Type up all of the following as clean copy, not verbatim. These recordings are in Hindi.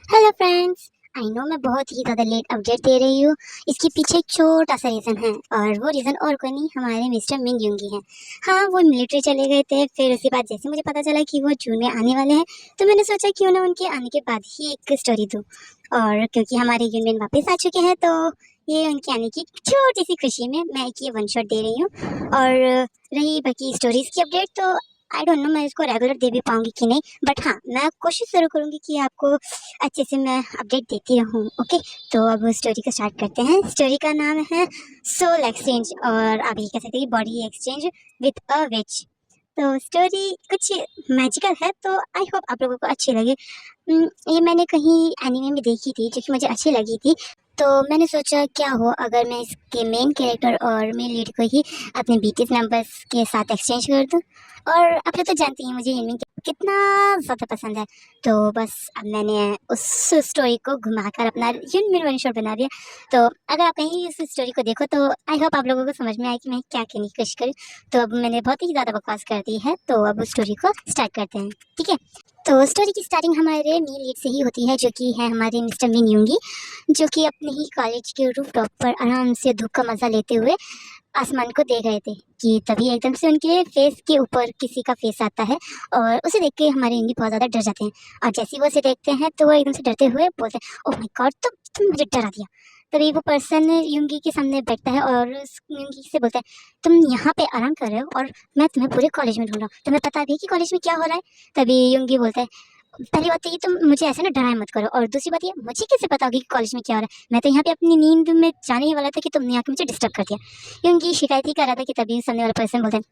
Hello friends. आई नो मैं बहुत ही ज़्यादा लेट अपडेट दे रही हूँ। इसके पीछे एक छोटा सा रीज़न है और वो रीज़न और कोई नहीं, हमारे मिस्टर मिन युंगी हैं। हाँ, वो मिलिट्री चले गए थे। फिर उसके बाद जैसे मुझे पता चला कि वो जून में आने वाले हैं, तो मैंने सोचा क्यों ना उनके आने के बाद ही एक स्टोरी दूँ। और क्योंकि हमारे यूनियन वापस आ चुके हैं, तो ये उनके आने की छोटी सी खुशी में मैं एक ये वन शॉट दे रही हूँ। और रही बाकी स्टोरीज़ की अपडेट, तो आई डोंट नो मैं इसको रेगुलर दे भी पाऊंगी कि नहीं, बट हाँ, मैं कोशिश ज़रूर करूँगी कि आपको अच्छे से मैं अपडेट देती रहूँ। ओके, तो अब स्टोरी को स्टार्ट करते हैं। स्टोरी का नाम है सोल एक्सचेंज, और आप ये कह सकते हैं कि बॉडी एक्सचेंज विद अ विच। तो स्टोरी कुछ मैजिकल है, तो आई होप आप लोगों को अच्छी लगे। ये मैंने कहीं एनीमे में देखी थी जो कि मुझे अच्छी लगी थी। तो मैंने सोचा क्या हो अगर मैं इसके मेन कैरेक्टर और मेन लीड को ही अपने बीटीएस मेंबर्स के साथ एक्सचेंज कर दूं। और आप लोग तो जानती हैं मुझे एनिमे कितना ज़्यादा पसंद है। तो बस अब मैंने उस स्टोरी को घुमाकर अपना यूनियन वन शॉट बना दिया। तो अगर आप कहीं इस स्टोरी को देखो, तो आई होप आप लोगों को समझ में आए कि मैं क्या कहने की कोशिश करूँ। तो अब मैंने बहुत ही ज़्यादा बकवास कर दी है, तो अब उस स्टोरी को स्टार्ट करते हैं, ठीक है। तो स्टोरी की स्टार्टिंग हमारे मेन लीड से ही होती है, जो कि है हमारे मिस्टर मिन यूंगी, जो कि अपने ही कॉलेज के रूफ टॉप पर आराम से धूप का मजा लेते हुए आसमान को देख रहे थे कि तभी एकदम से उनके फेस के ऊपर किसी का फेस आता है। और उसे देख के हमारे यूंगी बहुत ज़्यादा डर जाते हैं। और जैसे ही वो उसे देखते हैं, तो वो एकदम से डरते हुए बोलते हैं, ओह माय गॉड, तुम मुझे डरा दिया। तभी वो पर्सन यूंगी के सामने बैठता है और उस यूंगी से बोलता है, तुम यहाँ पे आराम कर रहे हो और मैं तुम्हें पूरे कॉलेज में ढूंढ रहा हूँ, तुम्हें पता भी है कि कॉलेज में क्या हो रहा है। तभी यूंगी बोलता है, पहली बात तो ये, तुम मुझे ऐसे ना डराए मत करो, और दूसरी बात ये, मुझे कैसे पता होगी कि कॉलेज में क्या हो रहा है, मैं तो यहाँ पे अपनी नींद में जाने ही वाला था कि तुमने आके मुझे डिस्टर्ब कर दिया। यूंगी शिकायत ही कर रहा था कि तभी सामने वाला पर्सन बोलता है,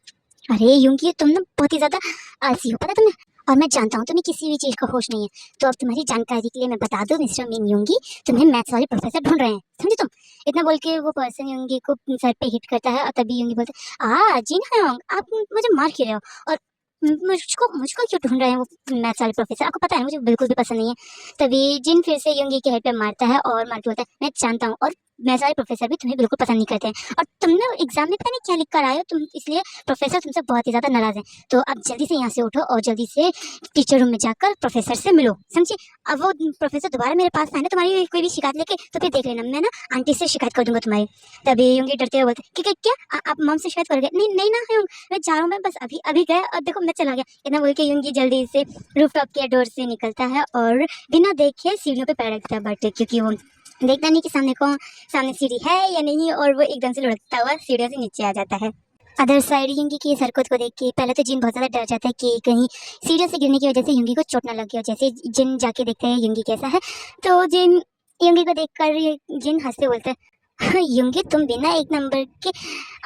अरे यूंगी, तुम ना बहुत ही ज्यादा आलसी हो, पता तुम्हें, और मैं जानता हूँ तुम्हें किसी भी चीज का होश नहीं है। तो अब तुम्हारी जानकारी के लिए मैं बता दूं, मिस्टर मिन यूंगी, तुम्हें मैथ्स वाले प्रोफेसर ढूंढ रहे हैं, समझे तुम। इतना बोल के वो पर्सन यूंगी को सर पे हिट करता है, और तभी यूंगी बोलता है, जी हाँ, आप मुझे मार क्यों रहे हो, और मुझको मुझको क्यों ढूंढ रहे हैं वो मैथ्स वाले प्रोफेसर, आपको पता है मुझे बिल्कुल भी पसंद नहीं है। तभी जिन फिर से यूंगी के हेड पे मारता है और मार के बोलता है, मैं जानता हूँ, और मैथ्स वाले प्रोफेसर भी तुम्हें बिल्कुल पसंद नहीं करते हैं, और तुमने एग्जाम में पता नहीं क्या लिख कर आए हो तुम, इसलिए प्रोफेसर तुमसे बहुत ही ज्यादा नाराज है। तो अब जल्दी से यहाँ से उठो और जल्दी से टीचर रूम में जाकर प्रोफेसर से मिलो, समझे। अब वो प्रोफेसर दोबारा मेरे पास आए ना तुम्हारी कोई भी शिकायत लेके, तो फिर देख लेना, मैं ना आंटी से शिकायत कर दूंगा तुम्हारी। तभी यूंगी डरते हुए बोलते, क्या क्या क्या आप मॉम से शिकायत करोगे, नहीं नहीं ना यूंग, मैं जा रहा हूँ, मैं बस अभी अभी गया और देखो मैं चला गया। इतना बोल के यूंगी जल्दी से रूफटॉप के डोर से निकलता है और बिना देखे सीढ़ियों पे पैर रखता है, बट क्योंकि वो देखता नहीं कि सामने सीढ़ी है या नहीं, और वो एकदम से लुढ़कता हुआ सीढ़ियों से नीचे आ जाता है। अदर साइड यूंगी की इस हरकत को देख के पहले तो जिन बहुत ज्यादा डर जाता है कि कहीं सीढ़ियों से गिरने की वजह से यूंगी को चोट ना लग गई हो। जैसे जिन जाके देखते हैं यूंगी कैसा है, तो जिन यूंगी को देखकर जिन हंसते बोलते हैं, यूंगी, तुम बिना एक नंबर के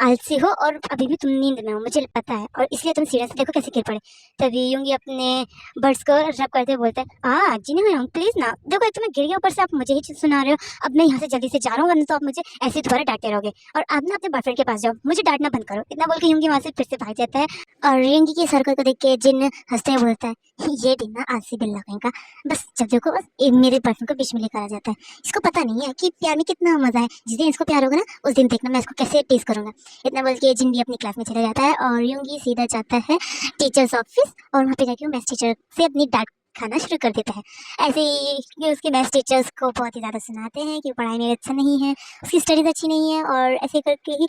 आलसी हो और अभी भी तुम नींद में हो, मुझे पता है, और इसलिए तुम सीरियस देखो कैसे गिर पड़े। तभी यूंगी अपने बर्ड्स को रब करते हुए बोलता है, जी नहीं, प्लीज ना, देखो एक तो मैं गिर गया, ऊपर से आप मुझे ही सुना रहे हो। अब मैं यहाँ से जल्दी से जा रहा हूँ, वरना तो आप मुझे ऐसे दोबारा डांटते रहोगे, और आप ना अपने बॉयफ्रेंड के पास जाओ, मुझे डांटना बंद करो। इतना बोल के यूंगी वहाँ से फिर से भाग जाता है। और यूंगी की हरकत को देख के जिन हंसते हुए बोलता है, ये भी ना आलसी बिल्ला कहीं का, बस जब देखो बस मेरे बॉयफ्रेंड को बीच में लेकर आ जाता है। इसको पता नहीं है कि प्यार में कितना मजा है, जिस दिन इसको प्यार होगा ना, उस दिन देखना मैं इसको कैसे टेस्ट करूंगा। इतना बोल के जिन भी अपनी क्लास में चला जाता है और यूंगी सीधा जाता है टीचर्स ऑफिस, और वहाँ पे जाके वो मैथ्स टीचर से अपनी डांट खाना शुरू कर देता है। ऐसे ही उसके मैथ्स टीचर्स को बहुत ही ज़्यादा सुनाते हैं कि पढ़ाई में अच्छा नहीं है, उसकी स्टडीज अच्छी नहीं है, और ऐसे करके ही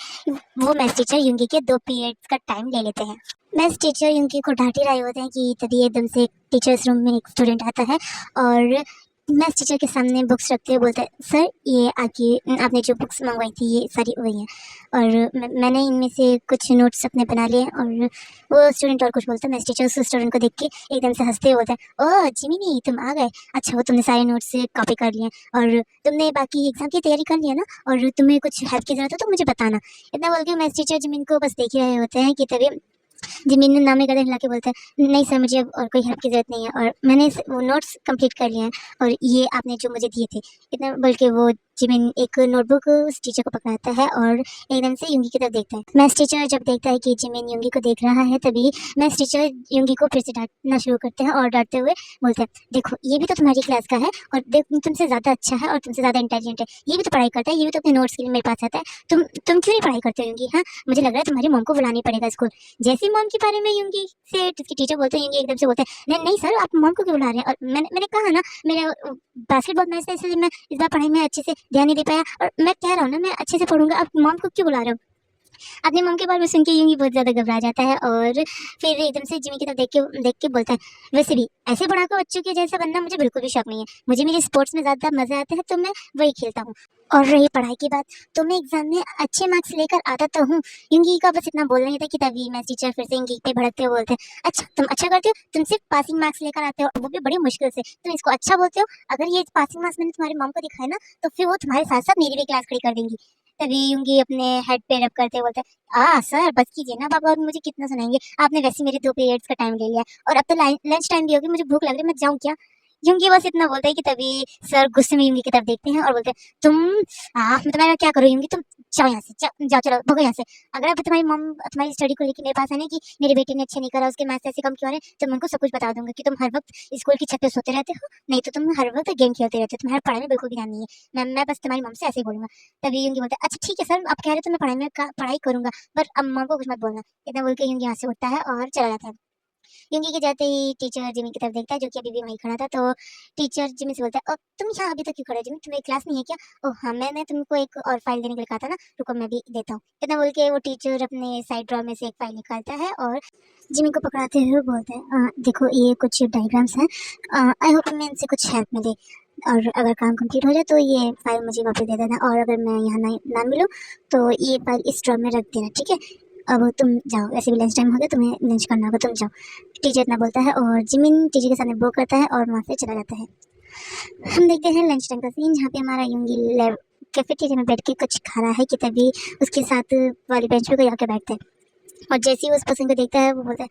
वो मैथ्स टीचर यूंगी के 2 पीरियड्स का टाइम ले लेते हैं। मैथ्स टीचर यूंगी को डांट ही रहे होते हैं कि तभी एकदम से टीचर्स रूम में एक स्टूडेंट आता है और मैथ्स टीचर के सामने बुक्स रखते हुए बोलता है, सर ये आगे आपने जो बुक्स मंगवाई थी ये सारी वही हैं, और मैंने इनमें से कुछ नोट्स अपने बना लिए। और वो स्टूडेंट और कुछ बोलता है, मैथ्स टीचर उस स्टूडेंट को देख के एकदम से हंसते हुए बोलता है, ओह जिमिनी, तुम आ गए, अच्छा वो तुमने सारे नोट्स से कॉपी कर लिए और तुमने बाकी एग्जाम की तैयारी कर लिया ना, और तुम्हें कुछ हेल्प की जरूरत हो तो मुझे बताना। इतना बोल के मैथ्स टीचर जिमिन को बस देख ही रहे होते हैं कि तभी जिमिन ने नाम गर्दन हिला के बोलता है, नहीं सर, मुझे अब और कोई हेल्प की ज़रूरत नहीं है, और मैंने वो नोट्स कंप्लीट कर लिए हैं, और ये आपने जो मुझे दिए थे। इतना बोल के वो जिमिन एक नोटबुक उस टीचर को पकड़ाता है और एकदम से युंगी की तरफ देखता है। मैथ्स टीचर जब देखता है कि जिमिन युंगी को देख रहा है, तभी मैथ्स टीचर युंगी को फिर से डांटना शुरू करते हैं और डांटते हुए बोलते हैं, देखो ये भी तो तुम्हारी क्लास का है और देख तुमसे ज़्यादा अच्छा है और तुमसे ज़्यादा इंटेलिजेंट है, ये भी तो पढ़ाई करता है, ये भी तो अपने नोट्स के लिए मेरे पास आता है, तुम क्यों नहीं पढ़ाई करते हो युंगी? हाँ, मुझे लग रहा है तुम्हारी मॉम को बुलानी पड़ेगा स्कूल। जैसे ही मॉम के बारे में युंगी से उसकी टीचर बोलते हैं, युंगी एकदम से बोलते हैं, नहीं नहीं सर, आप मॉम को क्यों बुला रहे हैं? और मैंने कहा ना, मेरे बास्केटबॉल मैच था इसलिए मैं इस बार पढ़ाई में अच्छे से ध्यान नहीं दे पाया, और मैं कह रहा हूँ ना मैं अच्छे से पढ़ूंगा, आप मॉम को क्यों बुला रहे हो? अपनी मॉम के बारे में सुन के यूं ही बहुत ज़्यादा घबरा जाता है और फिर एकदम से जिमी की तरफ देख के बोलता है, वैसे भी ऐसे पढ़ाकू बच्चों के जैसा बनना मुझे बिल्कुल भी शौक नहीं है, मुझे मेरे स्पोर्ट्स में ज़्यादा मज़ा आता है तो मैं वही खेलता हूँ। और रही पढ़ाई की बात, तो मैं एग्जाम में अच्छे मार्क्स लेकर आता तो हूँ। यूंगी का बस इतना बोलना ही था कि तभी मैथ्स टीचर फिर से यूंगी पे भड़कते हुए बोलते हैं, अच्छा तुम अच्छा करते हो, तुम सिर्फ पासिंग मार्क्स लेकर आते हो और वो भी बड़ी मुश्किल से, तुम इसको अच्छा बोलते हो? अगर ये पासिंग मार्क्स मैंने तुम्हारी मॉम को दिखाए ना, तो फिर वो तुम्हारे साथ साथ मेरी भी क्लास खड़ी कर देंगी। तभी यूंगी अपने हेड पे रब करते बोलते हैं, सर बस कीजिए ना बाबा, और मुझे कितना सुनाएंगे, आपने वैसे मेरे 2 पीरियड्स का टाइम ले लिया और अब तो लंच टाइम भी होगी, मुझे भूख लग रही है, मैं जाऊँ क्या? यूंगी बस इतना बोलता है कि तभी सर गुस्से में यूंगी की तरफ देखते हैं और बोलते हैं, मैं तुम्हारा क्या करूँ यूंगी, तुम जाओ यहाँ से, जाओ चलो भगो यहाँ से। अगर अब तुम्हारी मॉम तुम्हारी स्टडी को लेकर मेरे पास है ना कि मेरे बेटे ने अच्छा नहीं करा, उसके मार्क्स ऐसे कम क्यों आ रहे हैं, तो मैं उनको सब कुछ बता दूंगा कि तुम हर वक्त स्कूल की छत पे सोते रहते हो, नहीं तो तुम हर वक्त गेम खेलते रहते हो, तुम्हारा पढ़ाई में बिल्कुल भी ध्यान नहीं है। मैं बस तुम्हारी मॉम से ऐसे ही बोलूंगा। तभी यूंगी बोलता है, अच्छा ठीक है सर, आप कह रहे हो तो मैं पढ़ाई करूंगा, पर अब मॉम को कुछ मत बोलना। इतना बोल के यूंगी यहाँ से उठता है और चला जाता है। यूंगी के जाते ही टीचर जिमी की तरफ देखता है, जो कि अभी भी वहीं खड़ा था। तो टीचर जिमी से बोलता है, तुम यहाँ अभी तक क्यों खड़े हो जिमी, तुम्हें क्लास नहीं है क्या? ओह हाँ, मैंने तुमको एक और फाइल देने के लिए कहा था ना, रुको मैं भी देता हूँ। इतना बोल के वो टीचर अपने साइड ड्रॉर में से एक फाइल निकालता है और जिमी को पकड़ाते हुए बोलता है, देखो ये कुछ डायग्राम्स हैं, आई होप मैं इनसे कुछ हेल्प मिले, और अगर काम कंप्लीट हो जाए तो ये फाइल मुझे वापस दे देना, और अगर मैं यहाँ ना मिलूँ तो ये फाइल इस ड्रॉर में रख देना, ठीक है? अब तुम जाओ, वैसे भी लंच टाइम हो गया, तुम्हें लंच करना होगा, तुम जाओ। टीचर इतना बोलता है और जिमिन टीचर के सामने ब्रो करता है और वहाँ से चला जाता है। हम देखते हैं लंच टाइम का सीन, जहाँ पे हमारा यूंगी लैब कैफेटेरिया में बैठ के कुछ खा रहा है कि तभी उसके साथ वाली बेंच पे कोई आके बैठता है और जैसे ही उस पर्सन को देखता है वो बोलता है,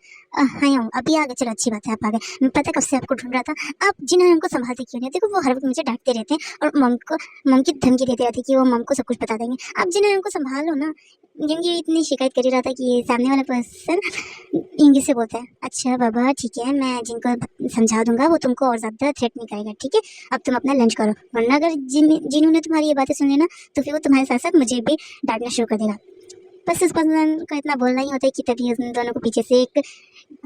हाँ यूं अभी आ गए, चलो अच्छी बात है आप आ गए, मैं पता कब से आपको ढूंढ रहा था, आप जिन्हें हमको संभालते क्यों नहीं? देखो वो हर वक्त मुझे डांटते रहते हैं और मम की धमकी देते रहते हैं कि वो मम को सब कुछ बता देंगे, आप जिन्हें हमको संभालो ना। यंगी इतनी शिकायत कर ही रहा था कि सामने वाला पर्सन यंगी से बोलता है, अच्छा बाबा ठीक है, मैं जिनको समझा दूंगा वो तुमको और ज़्यादा थ्रेट नहीं करेगा, ठीक है? अब तुम अपना लंच करो, वरना अगर जिन्होंने तुम्हारी ये बातें सुन ली ना, तो फिर वो तुम्हारे साथ साथ मुझे भी डांटना शुरू कर देगा। बस उस पर्सन का इतना बोलना ही होता है कि तभी उन दोनों को पीछे से एक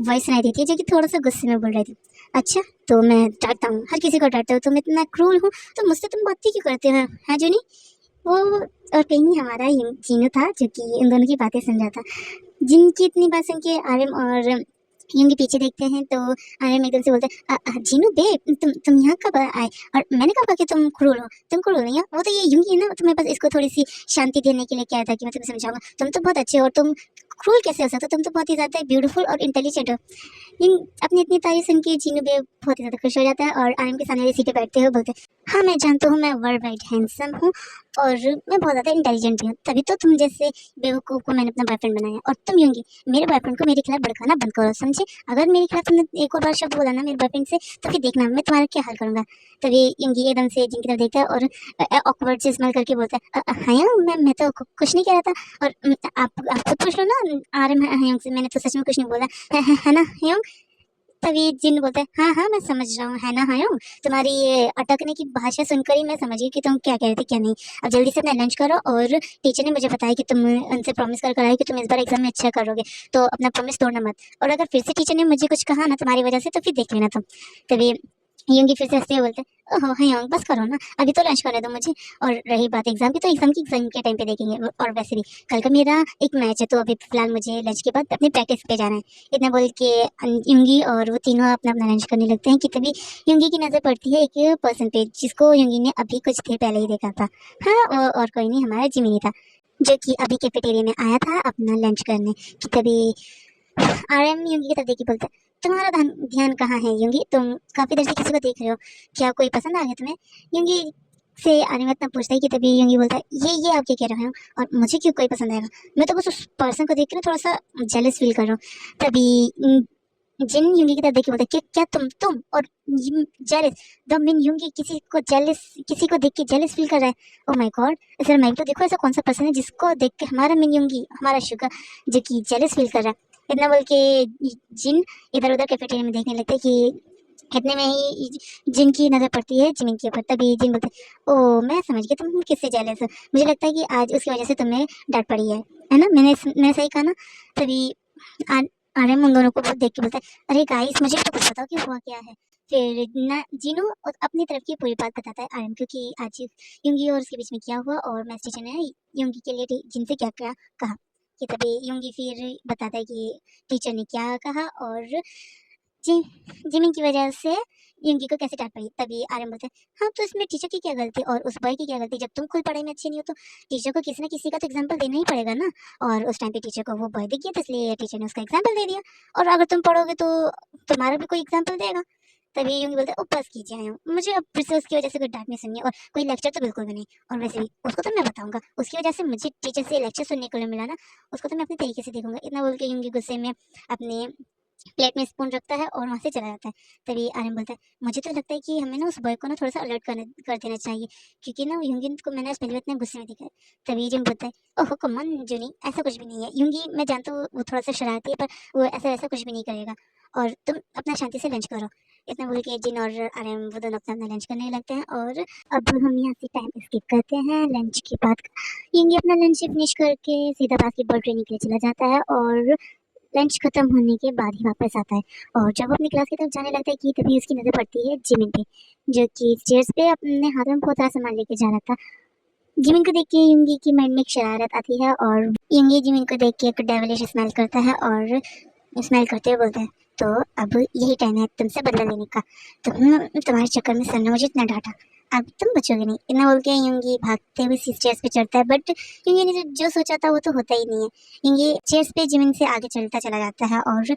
वॉइस सुनाई देती है, जो कि थोड़ा सा गुस्से में बोल रही थी, अच्छा तो मैं डांटता हूँ, हर किसी को डांटता हूँ, तुम इतना क्रूल हो तो मुझसे तुम बातें क्यों करते हो, है जूनी? वो और कहीं हमारा जीनू था, जो कि उन दोनों की बातें सुन रहा था। जिनकी इतनी बात सुन के आर्यन और यूं के पीछे देखते हैं तो आर्यन एकदम से बोलते हैं, जीनू बे, तुम यहाँ कब आए? और मैंने कहा कि तुम क्रूर नहीं हो, वो तो ये यूंगी है ना, तुम्हें बस इसको थोड़ी सी शांति देने के लिए क्या था कि मैं तुम्हें समझाऊंगा, तुम तो बहुत अच्छे हो और तुम क्रूर कैसे हो सकते हो, तुम तो बहुत ही ज़्यादा ब्यूटीफुल और इंटेलिजेंट हो। इन अपनी इतनी तारीफ सुन के जीनू बे बहुत ही ज़्यादा खुश हो जाता है और आर्यन के सामने वाली सीट पे बैठते हुए बोलते हैं, हाँ मैं जानता हूँ, मैं वर्ल्ड वाइड हैंडसम हूँ और मैं बहुत ज़्यादा इंटेलिजेंट भी हूँ, तभी तो तुम जैसे बेवकूफ़ को मैंने अपना बॉयफ्रेंड बनाया। और तुम यूंगी मेरे बॉयफ्रेंड को मेरे खिलाफ भड़काना बंद करो, समझे? अगर मेरे खिलाफ तुमने एक और बार शब्द बोला ना मेरे बॉयफ्रेंड से, तो फिर देखना मैं तुम्हारा क्या हाल करूँगा। तभी यूंगी एकदम से जिनकी तरफ देखता है और ऑकवर्ड से स्माइल करके बोलता है, हाँ मैं तो कुछ नहीं कह रहा था, और आप खुद पूछ लो ना आर्यन हयोंग से, मैंने तो सच में कुछ नहीं बोला है ना हयोंग? तभी जिन बोलते हैं, हाँ हाँ मैं समझ रहा हूँ, है ना हयोंग? तुम्हारी ये अटकने की भाषा सुनकर ही मैं समझ गई कि तुम क्या कह रहे थे क्या नहीं। अब जल्दी से अपना लंच करो, और टीचर ने मुझे बताया कि तुम उनसे प्रॉमिस कर आए कि तुम इस बार एग्जाम में अच्छा करोगे, तो अपना प्रॉमिस तोड़ना मत, और अगर फिर से टीचर ने मुझे कुछ कहा ना तुम्हारी वजह से, तो फिर देख लेना तुम। तभी यूंगी फिर से हंसते हुए बोलते हैं, ओहो हयोंग बस करो ना, अभी तो लंच करने दो मुझे, और रही बात एग्जाम की, तो एग्जाम के टाइम पे देखेंगे, और वैसे भी कल का मेरा एक मैच है, तो अभी फिलहाल मुझे लंच के बाद अपनी प्रैक्टिस पे जाना है। इतना बोल के यूंगी और वो तीनों अपना अपना लंच करने लगते हैं कि तभी यूंगी की नज़र पड़ती है एक पर्सन पे, जिसको यूंगी ने अभी कुछ देर पहले ही देखा था। हाँ वो और कोई नहीं, हमारा जिमिनी था, जो कि अभी कैफेटेरिया में आया था अपना लंच करने। कि तभी आर्यन यूंगी की तरफ देखी बोलता है, तुम्हारा ध्यान कहाँ है यूंगी, तुम काफी देर से किसी को देख रहे हो, क्या कोई पसंद आ गया तुम्हें? यूंगी से आर्यन इतना पूछता है कि तभी यूंगी बोलता है, ये आप क्या कह रहे हो, और मुझे क्यों कोई पसंद आएगा, मैं तो बस उस पर्सन को देख कर थोड़ा सा जेलस फील कर रहा हूँ। तभी जिन यूंगी की तरफ देख के बोलता है कि क्या तुम और जेलस द मिन यूंगी किसी को देख के जेलस फील कर रहा है। ओ माय गॉड, ऐसा मैं भी तो देखो ऐसा कौन सा पर्सन है जिसको देख के हमारा मिन यूंगी हमारा शुगर जो कि जेलस फील कर रहा है। इतना बोल के जिन इधर उधर कैफेटेरिया में देखने लगते हैं कि इतने में ही जिन की नजर पड़ती है जिमिन के ऊपर। तभी जिन बोलते हैं, ओ मैं समझ गया तुम किससे जेलस हो, मुझे लगता है कि आज उसकी वजह से तुम्हें डांट पड़ी है ना, मैंने सही कहा ना। तभी आर्यन उन दोनों को देख के बोलता है, अरे गाइस मुझे तो कुछ बताओ कि हुआ क्या है। फिर ना जीनू अपनी तरफ की पूरी बात बताता है आर्यन क्योंकि आज युंगी और उसके बीच में क्या हुआ और मैथ्स टीचर ने युंगी के लिए जिनसे क्या क्या कहा। कि तभी युंगी फिर बताता है कि टीचर ने क्या कहा और जी जिमिन की वजह से युंगी को कैसे डांट पड़ी। तभी आर्यन बोलते हैं, हाँ तो इसमें टीचर की क्या गलती और उस बॉय की क्या गलती, जब तुम खुद पढ़ाई में अच्छे नहीं हो तो टीचर को किसी ना किसी का तो एग्जाम्पल देना ही पड़ेगा ना। और उस टाइम पे टीचर को वो बॉय दिख गया तो इसलिए टीचर ने उसका एग्जाम्पल दे दिया। और अगर तुम पढ़ोगे तो तुम्हारा भी कोई एग्जाम्पल देगा। तभी युंगी बोलते हैं, ओ बस कीजिए आया हूँ, मुझे अब फिर से उसकी वजह से कोई डांट नहीं सुननी और कोई लेक्चर तो बिल्कुल भी नहीं। और वैसे भी उसको तो मैं बताऊंगा, उसकी वजह से मुझे टीचर से लेक्चर सुनने को मिला ना, उसको तो मैं अपने तरीके से देखूंगा। इतना बोल के युंगी गुस्से में अपने प्लेट में स्पून रखता है और वहाँ से चला जाता है। तभी आर्यन बोलता है, मुझे तो लगता है कि हमें ना उस बॉय को ना थोड़ा सा अलर्ट कर देना चाहिए क्योंकि ना युंगी को मैंने आज पहली बार इतने गुस्से में देखा है। तभी जिन बोलता है, ओह कम ऑन जूनी, ऐसा कुछ भी नहीं है, युंगी मैं जानता हूँ वो थोड़ा सा शरारती है पर वो ऐसा वैसा कुछ भी नहीं करेगा और तुम अपना शांति से लंच करो। इतना बोल के जिन और आर्यन वो दोनों अपना अपना लंच करने लगते हैं। और अब हम यहाँ से टाइम स्किप करते हैं लंच की बात। युंगी अपना लंच फिनिश करके सीधा बास्केटबॉल ट्रेनिंग के लिए चला जाता है और लंच खत्म होने के बाद ही वापस आता है। और जब वो अपनी क्लास की तरफ जाने लगता है कि तभी उसकी नजर पड़ती है जिमिन पे, जो कि स्टेयर्स पे अपने हाथ में बहुत सारा सामान लेके जा रहा था। जिमिन को देख के युंगी की माइंड में एक शरारत आती है और युंगी जिमिन को देख के एक डेविलिश स्माइल करता है और स्माइल करते हुए बोलता है, तो अब यही टाइम है तुमसे बदला लेने का, तुम्हारे चक्कर में सर ने मुझे इतना डांटा, अब तुम बचोगे नहीं। इतना बोल के युंगी भागते हुए स्टेयर्स पे चढ़ता है बट युंगी ने जो सोचा था वो तो होता ही नहीं है। युंगी स्टेयर्स पे जिमिन से आगे चलता चला जाता है और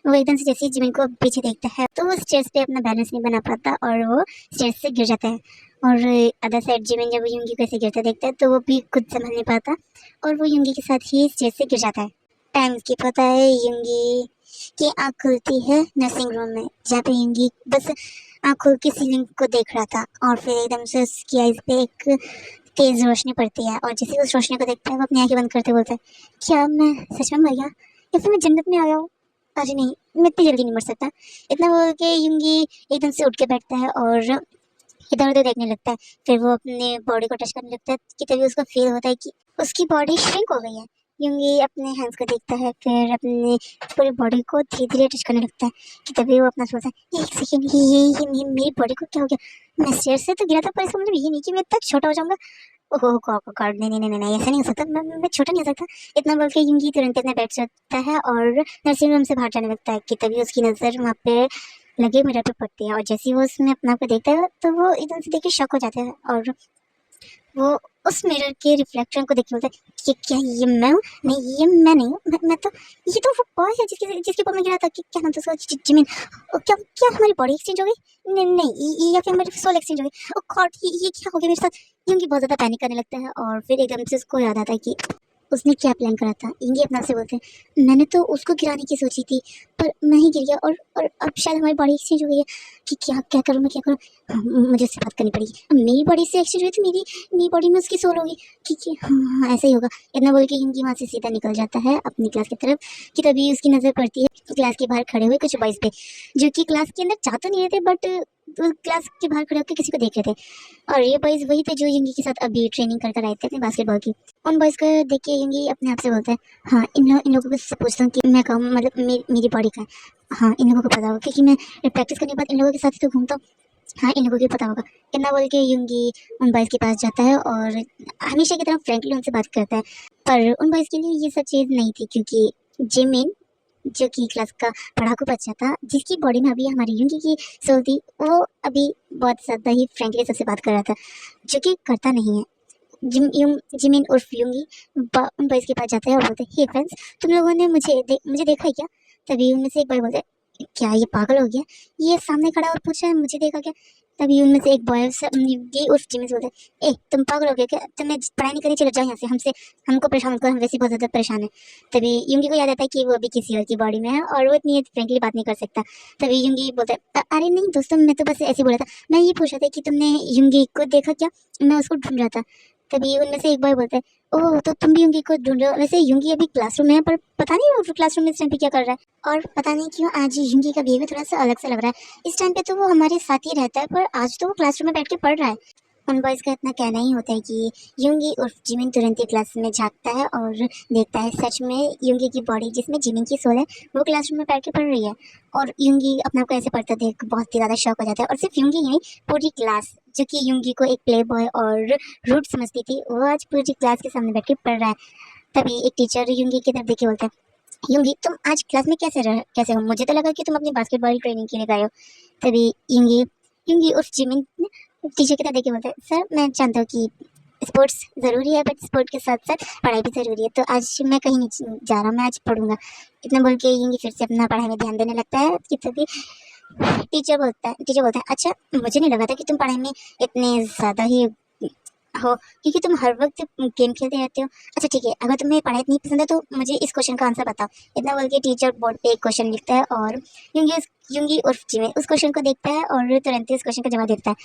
वो एकदम से जैसे ही जिमिन को पीछे देखता है तो वो स्टेयर्स पे अपना बैलेंस नहीं बना पाता और वो स्टेयर्स से गिर जाता है। और अदर साइड जिमिन जब युंगी को ऐसे गिरता देखता है तो वो भी खुद संभल नहीं पाता और वो युंगी के साथ ही स्टेयर्स से गिर जाता है। टाइम स्किप होता है, युंगी की आँख खुलती है नर्सिंग रूम में जहाँ पे युंगी बस आँख खोल के सीलिंग को देख रहा था और फिर एकदम से उसकी आइज पे एक तेज रोशनी पड़ती है और जैसे उस रोशनी को देखता है वो अपनी आंखें बंद करते बोलता है, क्या मैं सच में मर गया या फिर मैं जन्नत में आया हूँ। अरे नहीं, मैं इतनी जल्दी नहीं मर सकता। इतना बोल के युंगी एकदम से उठ के बैठता है और इधर उधर देखने लगता है। फिर वो अपने बॉडी को टच करने लगता है कि तभी उसको फील होता है कि उसकी बॉडी श्रिंक हो गई है। युंगी अपने हैंड्स को देखता है फिर अपने पूरी बॉडी को धीरे धीरे टच करने लगता है कि तभी वो अपना सोचता है, एक सेकेंड ये मेरी बॉडी को क्या हो गया, मैं स्टेयर से तो गिरा था पर इसका मतलब ये नहीं कि मैं इतना छोटा हो जाऊंगा। ओहो गॉड, नहीं नहीं नहीं नहीं ऐसा नहीं हो सकता, मैं छोटा नहीं हो सकता। इतना बोल के युंगी तुरंत अपने बेड से उठता है और नर्सिंग रूम से बाहर जाने लगता है कि तभी उसकी नज़र वहाँ पे लगे मिरर पे पड़ती है और जैसे ही वो उसमें अपना आप को देखता है तो वो एकदम से देख के शॉक हो जाता है और वो उस मिरर के रिफ्लेक्शन को देख के बोलता है कि क्या ये मैं हूँ, नहीं ये मैं नहीं हूँ, मैं तो ये तो वो बॉय है जिसके जिसके ऊपर मैं गिरा था कि क्या नाम था उसका, जिमिन। क्या क्या हमारी बॉडी एक्सचेंज हो गई, नहीं नहीं या फिर हमारी सोल एक्सचेंज हो गई। ओ गॉड, ये क्या हो गया मेरे साथ। क्योंकि बहुत ज्यादा पैनिक करने लगता है और फिर एकदम से उसको याद आता है कि उसने क्या प्लान करा था। इंगी अपना से बोलते हैं, मैंने तो उसको गिराने की सोची थी पर मैं ही गिर गया और अब शायद हमारी बॉडी एक्सचेंज हो गई है कि क्या क्या करूँ मैं क्या करूँ। मुझे उससे बात करनी पड़ेगी, अब मेरी बॉडी से एक्सचेंज हुई तो मेरी बॉडी में उसकी सोल होगी कि हाँ ऐसा ही होगा। इतना बोल के इंगी वहाँ से सीधा निकल जाता है अपनी क्लास की तरफ कि तभी उसकी नज़र पड़ती है क्लास के बाहर खड़े हुए कुछ बॉयज पे जो कि क्लास के अंदर जा तो नहीं रहे थे बट क्लास के बाहर खड़े होकर किसी को देख रहे थे। और ये बॉयज वही थे जो युंगी के साथ अभी ट्रेनिंग कर आए थे अपने बास्केटबॉल की। उन बॉयज को देख के युंगी अपने आप से बोलता है, हाँ इन लोगों को पूछता हूँ कि मैं कहूँ मतलब मेरी बॉडी का है। हाँ इन लोगों को पता होगा क्योंकि मैं प्रैक्टिस करने के बाद इन लोगों के साथ ही तो घूमता हूँ। हाँ इन लोगों को पता होगा। इतना बोल के युंगी उन बॉयज के पास जाता है और हमेशा की तरह फ्रेंकली उनसे बात करता है। पर उन बॉयज के लिए ये सब चीज़ नहीं थी क्योंकि जिमिन जो कि क्लास का पढ़ाकू बच्चा था जिसकी बॉडी में अभी हमारी युंगी की सोल थी, वो अभी बहुत ज़्यादा ही फ्रेंकली सबसे बात कर रहा था जो कि करता नहीं है। जिमिन उर्फ युंगी उन बॉयज के पास जाता है और बोलते हैं, हे फ्रेंड्स तुम लोगों ने मुझे देखा है क्या। तभी उनमें से एक बॉय बोलते हैं, क्या ये पागल हो गया, ये सामने खड़ा और पूछ रहा है मुझे देखा क्या। तभी उनमें से एक बॉय युंगी उर्फ जिमिन से बोलता है, ए तुम पागल हो गए क्या, तुमने पढ़ाई नहीं करनी, चलो जाओ यहाँ से, हमसे हमको परेशान मत करो, हम वैसे ही बहुत ज़्यादा परेशान है। तभी युंगी को याद आता है कि वो अभी किसी और की बॉडी में है और वो इतनी फ्रेंकली बात नहीं कर सकता। तभी युंगी बोलता है, अरे नहीं दोस्तों, मैं तो बस ऐसे ही बोला था, मैं ये पूछ रहा था कि तुमने युंगी को देखा क्या, मैं उसको ढूंढ रहा था। तभी उनमें से एक बॉय बोलता है, ओह तो तुम भी युंगी को ढूंढ रहे हो, वैसे युंगी अभी क्लासरूम में है, पर पता नहीं वो क्लासरूम में इस टाइम पे क्या कर रहा है, और पता नहीं क्यों आज युंगी का बिहेवियर थोड़ा सा अलग सा लग रहा है। इस टाइम पे तो वो हमारे साथ ही रहता है, पर आज तो वो क्लासरूम में बैठ के पढ़ रहा है। उन बॉयज़ का इतना कहना ही होता है कि युंगी उर्फ जिमिन तुरंत ही क्लास में झाँकता है और देखता है सच में युंगी की बॉडी जिसमें जिमिन की सोल है वो क्लासरूम में बैठ के पढ़ रही है। और युंगी अपने आप को ऐसे पढ़ता देख बहुत ही ज़्यादा शॉक हो जाता है, और सिर्फ युंगी ही नहीं, पूरी क्लास जो कि युंगी को एक प्ले बॉय और रूट समझती थी, वो आज पूरी क्लास के सामने बैठ के पढ़ रहा है। तभी एक टीचर युंगी की तरफ देख के बोलता है, युंगी तुम आज क्लास में कैसे हो, मुझे तो लगा कि तुम अपनी बास्केटबॉल ट्रेनिंग के लिए गए हो। तभी युंगी युंगी उर्फ जिमिन टीचर की तरफ देख के बोलता है, सर मैं जानता हूँ कि स्पोर्ट्स ज़रूरी है, बट स्पोर्ट के साथ साथ पढ़ाई भी ज़रूरी है, तो आज मैं कहीं नहीं जा रहा, मैं आज पढ़ूंगा। इतना बोल के युंगी फिर से अपना पढ़ाई में ध्यान देने लगता है कि तभी टीचर बोलता है, अच्छा मुझे नहीं लगा था कि तुम पढ़ाई में इतने ज़्यादा ही हो, क्योंकि तुम हर वक्त गेम खेलते रहते हो। अच्छा ठीक है, अगर तुम्हें पढ़ाई इतनी पसंद है तो मुझे इस क्वेश्चन का आंसर बताओ। इतना बोल के टीचर बोर्ड पे एक क्वेश्चन लिखता है और युंगी उर्फ जिमिन उस क्वेश्चन को देखता है और तुरंत ही उस क्वेश्चन का जवाब देता है।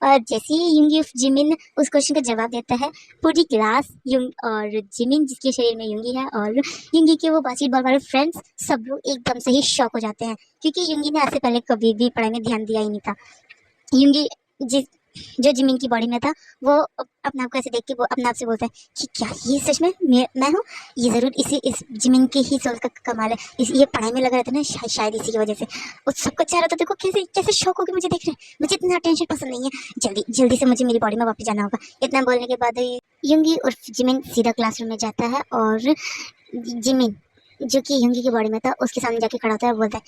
और जैसे ही युंगी उर्फ जिमिन उस क्वेश्चन का जवाब देता है, पूरी क्लास युंग और जिमिन जिसके शरीर में युंगी है और युंगी के वो बास्केटबॉल वाले फ्रेंड्स सब लोग एकदम से ही शॉक हो जाते हैं, क्योंकि युंगी ने आज से पहले कभी भी पढ़ाई में ध्यान दिया ही नहीं था। युंगी जिस जो जिमिन की बॉडी में था वो अपने आप को ऐसे देख के वो अपने आप से बोलता है कि क्या ये सच में मैं हूँ, ये ज़रूर इस जिमिन के ही सोल का कमाल है, ये पढ़ाई में लगा रहता है ना, शायद इसी की वजह से। उस सबको चाह रहा था, देखो कैसे कैसे शौक होकर मुझे देख रहे हैं, मुझे इतना टेंशन पसंद नहीं है, जल्दी जल्दी से मुझे मेरी बॉडी में वापस जाना होगा। इतना बोलने के बाद युंगी उर्फ जिमिन सीधा क्लासरूम में जाता है और जिमिन जो कि युंगी की बॉडी में था उसके सामने जाके खड़ा होता है और बोलता है,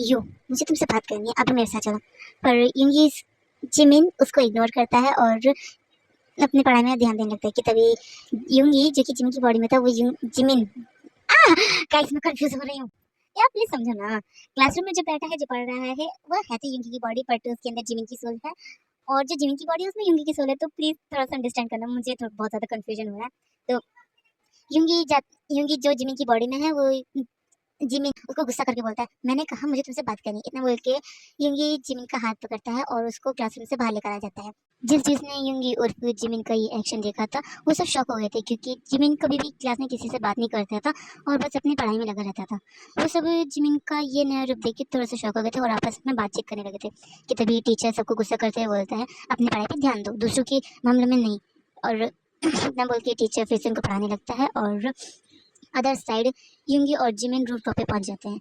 यू मुझे तुमसे बात करनी है, अभी मेरे साथ चलो। पर युंगी जिमिन उसको इग्नोर करता है और अपनी पढ़ाई में ध्यान देने लगता है कि तभी युंगी जो कि जिमिन की बॉडी में था वो जिमिन गाइस मैं कंफ्यूज हो रही हूँ यार, प्लीज समझो ना। क्लासरूम में जो बैठा है जो पढ़ रहा है वो है तो युंगी की बॉडी, बट उसके अंदर जिमिन की सोल है, और जो जिमिन की बॉडी है उसमें युंगी की सोल है। तो प्लीज थोड़ा सा अंडरस्टैंड करना, मुझे थोड़ा बहुत ज़्यादा कंफ्यूजन हो रहा है। तो युंगी जो जिमिन की बॉडी में है वो जिमिन उसको गुस्सा करके बोलता है, मैंने कहा मुझे तुमसे बात करनी। इतना बोल के युंगी जिमिन का हाथ पकड़ता है और उसको क्लासरूम से बाहर लेकर आ जाता है। जिसने युंगी उर्फ जिमिन का ये एक्शन देखा था वो सब शॉक हो गए थे, क्योंकि जिमिन कभी भी क्लास में किसी से बात नहीं करता था और बस अपनी पढ़ाई में लगा रहता था। वो सब जिमिन का ये नया रूप देख के थोड़ा सा शॉक हो गए थे और आपस में बातचीत करने लगे थे कि तभी टीचर सबको गुस्सा करते हुए बोलता है, अपनी पढ़ाई पर ध्यान दो, दूसरों के मामले में नहीं। और इतना बोल के टीचर फिर से उनको पढ़ाने लगता है और अदर साइड युंगी और जिमिन रूफ टॉप पे पहुंच जाते हैं।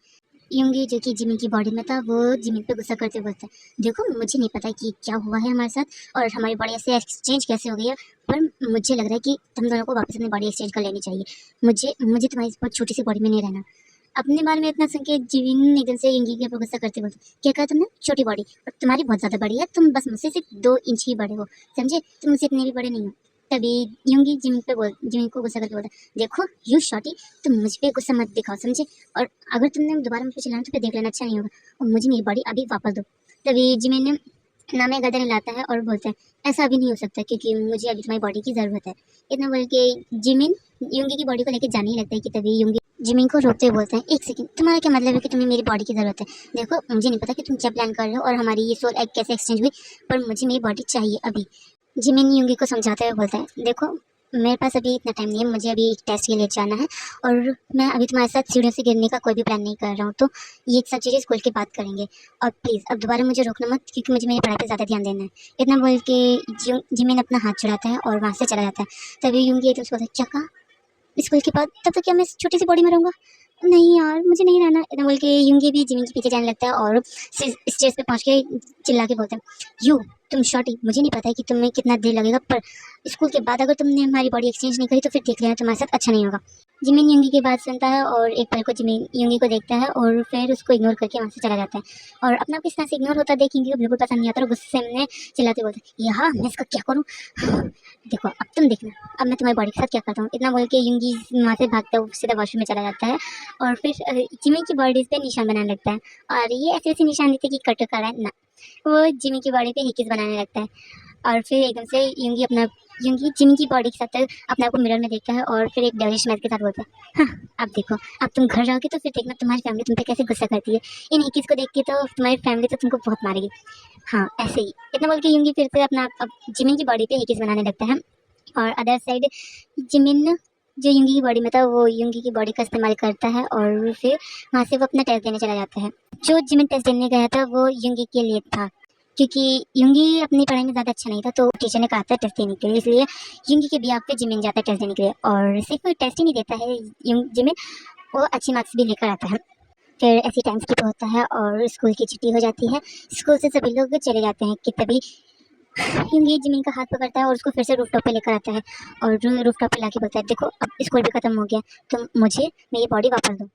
युंगी जो कि जिमिन की बॉडी में था वो जिमिन पे गुस्सा करते बोलता है, देखो मुझे नहीं पता कि क्या हुआ है हमारे साथ और हमारी बॉडी ऐसे एक्सचेंज कैसे हो गई है, पर मुझे लग रहा है कि हम दोनों को वापस अपनी बॉडी एक्सचेंज कर लेनी चाहिए। मुझे तुम्हारी बहुत छोटी सी बॉडी में नहीं रहना। अपने बारे में इतना सुन के जिमिन एकदम से युंगी के ऊपर गुस्सा करते बोलते, क्या कहा तुमने, छोटी बॉडी, और तुम्हारी बहुत ज़्यादा बड़ी है, तुम बस मुझसे सिर्फ 2 इंच ही बड़े हो, समझे, तुम मुझसे इतने भी बड़े नहीं हो। तभी युंगी जिमिन को गुस्सा करके बोलता, देखो यू शॉर्टी, तुम मुझ पे गुस्सा मत दिखाओ, समझे, और अगर तुमने दोबारा मुझ पे चिल्लाना तो फिर देख लेना, अच्छा नहीं होगा, और मुझे मेरी बॉडी अभी वापस दो। तभी जिमिन नामे गदर हिलाता है और बोलता है, ऐसा अभी नहीं हो सकता क्योंकि मुझे अभी तुम्हारी बॉडी की ज़रूरत है। इतना बोल के जिमिन युंगी की बॉडी को लेकर जाने ही लगता है कि तभी युंगी जिमिन को रोकते हुए बोलते हैं, एक सेकंड, तुम्हारा क्या मतलब है कि तुम्हें मेरी बॉडी की ज़रूरत है, देखो मुझे नहीं पता कि तुम क्या प्लान कर रहे हो और हमारी ये सोल एग कैसे एक्सचेंज हुई, पर मुझे मेरी बॉडी चाहिए अभी। जिमिन युंगी को समझाते हुए बोलता है, देखो मेरे पास अभी इतना टाइम नहीं है, मुझे अभी एक टेस्ट के लिए जाना है और मैं अभी तुम्हारे साथ सीढ़ियों से गिरने का कोई भी प्लान नहीं कर रहा हूँ, तो ये सब चीज़ें स्कूल की बात करेंगे, और प्लीज़ अब दोबारा मुझे रोकना मत क्योंकि मुझे मेरी पढ़ाई पर ज़्यादा ध्यान देना है। इतना बोल के जिमिन अपना हाथ छुड़ाता है और वहाँ से चला जाता है। तभी युंगी एकदम से बोलता है, क्या कहा, स्कूल के बाद तब तक क्या मैं छोटी सी बॉडी में रहूँगा, नहीं यार मुझे नहीं रहना। इतना बोल के युंगी भी जिमिन के पीछे जाने लगता है और स्टेज पे पहुँच के चिल्ला के बोलते हैं, यू तुम शॉर्टी, मुझे नहीं पता है कि तुम्हें कितना देर लगेगा, पर स्कूल के बाद अगर तुमने हमारी बॉडी एक्सचेंज नहीं करी तो फिर देख लेना तुम्हारे साथ अच्छा नहीं होगा। जिमिन युंगी की बात सुनता है और एक पल को जिमिन युंगी को देखता है और फिर उसको इग्नोर करके वहाँ से चला जाता है, और अपना किस तरह से इग्नोर होता देख युंगी को बिल्कुल पसंद नहीं आता और गुस्से में चिल्लाते बोलते हैं, यहाँ मैं इसका क्या करूँ, देखो अब तुम देखना अब मैं तुम्हारी बॉडी के साथ क्या करता हूँ। इतना बोल के युंगी वहाँ से भागता हुआ सीधा वॉशरूम में चला जाता है और फिर जिमिन की बॉडी पे निशान बनाने लगता है, और ये ऐसे ऐसे निशान देते कि कट कर रहा है ना, वो जिमी की बॉडी पे हिकिस बनाने लगता है और फिर एकदम से यूंगी जिमी की बॉडी के साथ अपने आप को मिरर में देखता है और फिर एक डेविलिश स्माइल के साथ बोलता है, हाँ अब देखो, अब तुम घर जाओगे तो फिर देखना तुम्हारी फैमिली तुम पे कैसे गुस्सा करती है। इन हिकिस को देख के तो तुम्हारी फैमिली तो तुमको बहुत मारेगी। हाँ ऐसे ही इतना बोल के यूंगी फिर से अपना अब जिमिन की बॉडी पे हिकिस बनाने लगता है। और अदर साइड जिमिन जो यूंगी की बॉडी में था वो यूंगी की बॉडी का इस्तेमाल करता है और फिर वहाँ से वो अपना टेस्ट देने चला जाता है। जो जिमिन टेस्ट देने गया था वो यूंगी के लिए था, क्योंकि यूंगी अपनी पढ़ाई में ज़्यादा अच्छा नहीं था तो टीचर ने कहा था टेस्ट देने के लिए, इसलिए यूंगी के बिहाफ पे जिमिन जाता है टेस्ट देने के लिए। और सिर्फ टेस्ट ही नहीं देता है जिमिन, वो अच्छी मार्क्स भी लेकर आता है। फिर ऐसी टाइम स्किप होता है और स्कूल की छुट्टी हो जाती है। स्कूल से सभी लोग चले जाते हैं कि तभी यूंगी जिमिन का हाथ पकड़ता है और उसको फिर से रूफटॉप पे लेकर आता है और रूफटॉप पे लाके बोलता है, देखो अब स्कूल भी खत्म हो गया, तुम मुझे मेरी बॉडी वापस दो।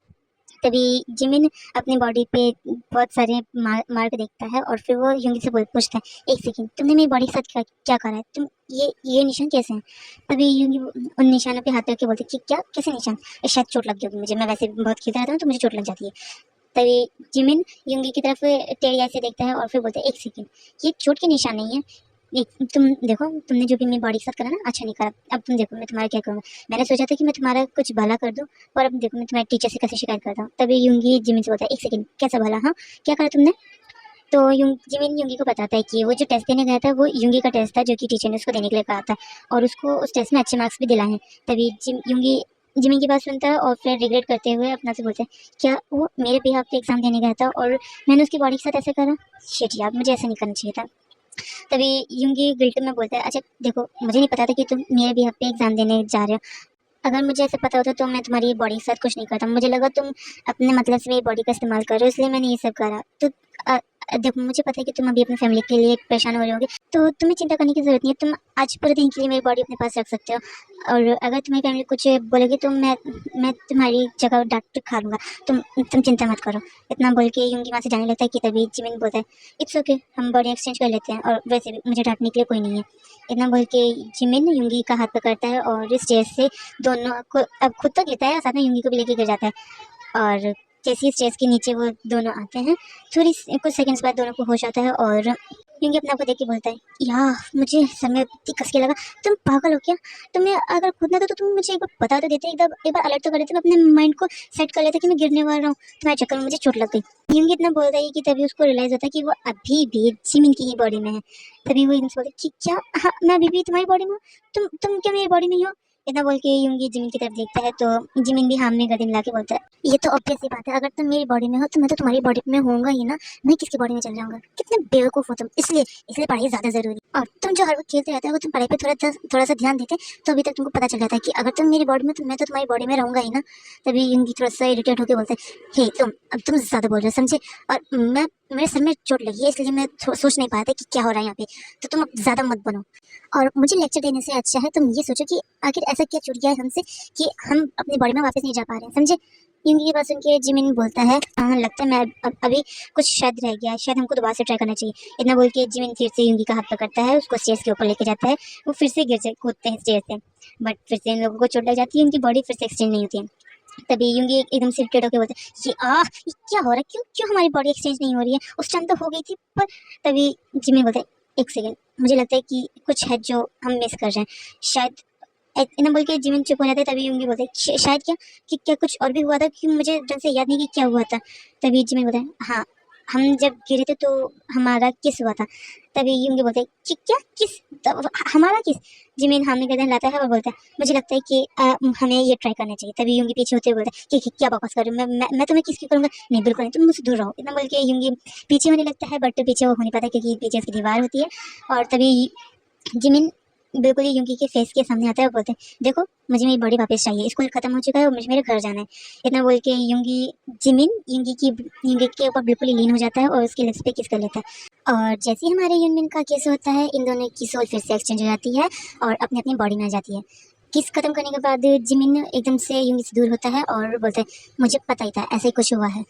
तभी जिमिन अपनी बॉडी पे बहुत सारे मार्क देखता है और फिर वो यूंगी से पूछता है, एक सेकंड, तुमने मेरी बॉडी के साथ क्या करा है, तुम ये निशान कैसे हैं। तभी यूंगी उन निशानों पे हाथ रख के बोलते कि क्या कैसे निशान, शायद चोट लग गई होगी मुझे, मैं वैसे बहुत खेलता रहता हूँ तो मुझे चोट लग जाती है। तभी जिमिन यूंगी की तरफ टेढ़ी ऐसे देखता है और फिर बोलता है, एक सेकंड, ये चोट के निशान नहीं है, तुम देखो, तुमने जो भी मेरी बॉडी के साथ करा ना अच्छा नहीं करा, अब तुम देखो मैं तुम्हारा क्या करूँगा। मैंने सोचा था कि मैं तुम्हारा कुछ भला कर दूँ और अब देखो मैं तुम्हारे टीचर से कैसे शिकायत करता हूँ। तभी यूंगी जिमिन से बोलता है, एक सेकंड, कैसा भला, हाँ क्या करा तुमने। तो जिमिन यूंगी को बताता है कि वो जो टेस्ट देने गया था वो यूंगी का टेस्ट था जो कि टीचर ने उसको देने के लिए कहा था और उसको उस टेस्ट में अच्छे मार्क्स भी दिलाए हैं। तभी यूंगी जिमिन की बात सुनता है और फिर रिग्रेट करते हुए अपना से बोलते हैं, क्या वो मेरे बिहाफ पे एग्जाम देने गया था और मैंने उसकी बॉडी के साथ ऐसे करा, शिट यार मुझे ऐसा नहीं करना चाहिए था। तभी यूंगी गिल्ट में बोलता है, अच्छा देखो, मुझे नहीं पता था कि तुम मेरे बिहाफ पे एग्जाम देने जा रहे हो, अगर मुझे ऐसे पता होता तो मैं तुम्हारी बॉडी के साथ कुछ नहीं करता, मुझे लगा तुम अपने मतलब से मेरी बॉडी का इस्तेमाल कर रहे हो इसलिए मैंने ये सब करा। तो देखो मुझे पता है कि तुम अभी अपनी फैमिली के लिए परेशान हो रहे होगे तो तुम्हें चिंता करने की जरूरत नहीं है, तुम आज पूरे दिन के लिए मेरी बॉडी अपने पास रख सकते हो और अगर तुम्हारी फैमिली कुछ बोलेगी तो मैं तुम्हारी जगह डांट खा लूँगा, तुम चिंता मत करो। इतना बोल के यूंगी वहाँ से जाने लगता है कि तभी जिमिन बोलता है, इट्स ओके, हम बॉडी एक्सचेंज कर लेते हैं और वैसे भी मुझे डांटने के लिए कोई नहीं है। इतना बोल के जिमिन यूंगी का हाथ पकड़ता है और इस स्टेज से दोनों को अब खुद तो गिरता है और साथ में यूंगी को भी लेके गिर जाता है। और जैसे ही स्टेज के नीचे वो दोनों आते हैं कुछ सेकंड्स बाद दोनों को होश आता है और यूंगी अपने आप को देख के बोलता है, यार मुझे सर में इतनी कस के लगा, तुम पागल हो क्या, तुम्हें अगर खुद ना तो तुम मुझे एक बार बता तो देते, एक बार अलर्ट तो कर देते, मैं अपने माइंड को सेट कर लेता कि मैं गिरने वाला हूँ, तुम्हारे चक्कर में मुझे चोट लग गई। यूंगी इतना बोलता है कि तभी उसको रियलाइज होता है कि वो अभी भी जिमिन की ही बॉडी में है। तभी वो इनसे बोलता है कि क्या, हाँ मैं अभी भी तुम्हारी बॉडी में हूँ, तुम क्या मेरी बॉडी में ही हो। इतना बोल के यूंगी जिमिन की तरफ देखता है तो जिमिन भी हाथ में गर्दन मिला के बोलता है, ये तो ऑब्वियस सी बात है, अगर तुम मेरी बॉडी में हो तो मैं तो तुम्हारी बॉडी में होऊंगा ही ना, मैं किसकी बॉडी में चल जाऊंगा, कितने बेवकूफ हो तुम, इसलिए पढ़ाई ज्यादा जरूरी। और तुम जो हर वक्त खेलते रहते हो अगर तुम पढ़ाई पे थोड़ा सा ध्यान देते तो अभी तक तुमको पता चल जाता है कि अगर तुम मेरी बॉडी में तो मैं तो तुम्हारी बॉडी में रहूंगा ही ना। तभी यूंगी थोड़ा सा इरिटेट होकर बोलते हैं, हे अब तुम ज्यादा बोल रहे हो समझे, और मेरे सर में चोट लगी है इसलिए मैं सोच नहीं पाया था कि क्या हो रहा है यहाँ पे, तो तुम अब ज्यादा मत बनो और मुझे लेक्चर देने से अच्छा है तुम ये सोचो कि आखिर ऐसा क्या छूट गया है हमसे कि हम अपनी बॉडी में वापस नहीं जा पा रहे हैं, समझे। यूंगी की बात सुन के जिमिन बोलता है, हाँ लगता है मैं अभी कुछ शायद रह गया है, शायद हमको दोबारा से ट्राई करना चाहिए। इतना बोल के जिमिन फिर से यूंगी का हाथ पकड़ता है, उसको स्टेज के ऊपर लेके जाता है, वो फिर से गिर कूदते हैं स्टेज से, बट फिर से इन लोगों को चोट लग जाती है, उनकी बॉडी फिर से एक्सचेंज नहीं होती है। तभी यूंगी एकदम से इरिटेट होकर बोलते हैं, ये क्या हो रहा है, क्यों क्यों हमारी बॉडी एक्सचेंज नहीं हो रही है, उस टाइम तो हो गई थी पर। तभी जिमिन बोलते हैं, एक सेकेंड, मुझे लगता है कि कुछ है जो हम मिस कर रहे हैं, शायद। इतना बोल के जिमिन चुप हो जाता है। तभी यूंगी बोलते हैं, शायद क्या, कि क्या कुछ और भी हुआ था कि मुझे ढंग से याद नहीं कि क्या हुआ था। तभी जिमिन बोलता है, हाँ हम जब गिरे थे तो हमारा किस हुआ था। तभी यूंगी बोलते हैं कि क्या किस, हमारा किस। जिमिन हाथ में गर्दन लाता है और बोलता है, मुझे लगता है कि हमें ये ट्राई करना चाहिए। तभी यूंगी पीछे होते हुए बोलता है कि क्या बकवास कर रहे हो, मैं तुम्हें किसकी करूँगा, नहीं बिल्कुल नहीं, तुम मुझसे दूर रहो। इतना बोल के यूंगी पीछे होने लगता है, बट पीछे वो हो नहीं पाता क्योंकि पीछे उसकी दीवार होती है। और तभी जिमिन बिल्कुल ही यूंगी के फेस के सामने आता है और बोलते हैं, देखो मुझे मेरी बॉडी वापस चाहिए, स्कूल खत्म हो चुका है और मुझे मेरे घर जाना है। इतना बोल के जिमिन यूंगी के ऊपर बिल्कुल ही लीन हो जाता है और उसके लिप्स पे किस कर लेता है। और जैसे ही हमारे यूनियन का केस होता है, इन दोनों की सोल फिर से एक्सचेंज हो जाती है और अपनी अपनी बॉडी में आ जाती है। किस खत्म करने के बाद जिमिन एकदम से यूंगी से दूर होता है और बोलते हैं, मुझे पता ही था ऐसा ही कुछ हुआ है,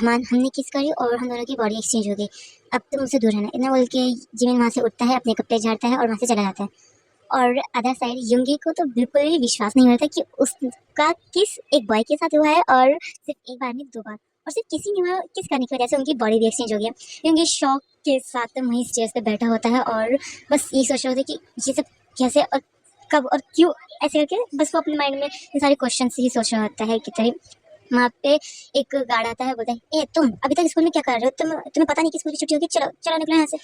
हमने किस करी और हम दोनों की बॉडी एक्सचेंज हो गई, अब तुम मुझसे दूर रहना। इतना बोल के जिमिन वहाँ से उठता है, अपने कपड़े झाड़ता है और वहाँ से चला जाता है। और अदर साइड यूंगी को तो बिल्कुल भी विश्वास नहीं होता कि उसका किस एक बॉय के साथ हुआ है और सिर्फ एक बार नहीं 2 बार, और सिर्फ किसी नहीं हुआ, किस करने की वजह से उनकी बॉडी भी एक्सचेंज हो गया। क्योंकि शौक के साथ वहीं स्टेज पे बैठा होता है और बस यही सोच रहा होता है कि ये सब कैसे और कब और क्यों ऐसे करके, बस वो अपने माइंड में ये सारे क्वेश्चन ही सोच रहा होता है कि तभी वहाँ पे एक गार्ड आता है, बोलता है, ए तुम अभी तक स्कूल में क्या कर रहे हो, तुम्हें पता नहीं कि स्कूल की छुट्टी होगी, चलो चलो निकलो यहाँ से।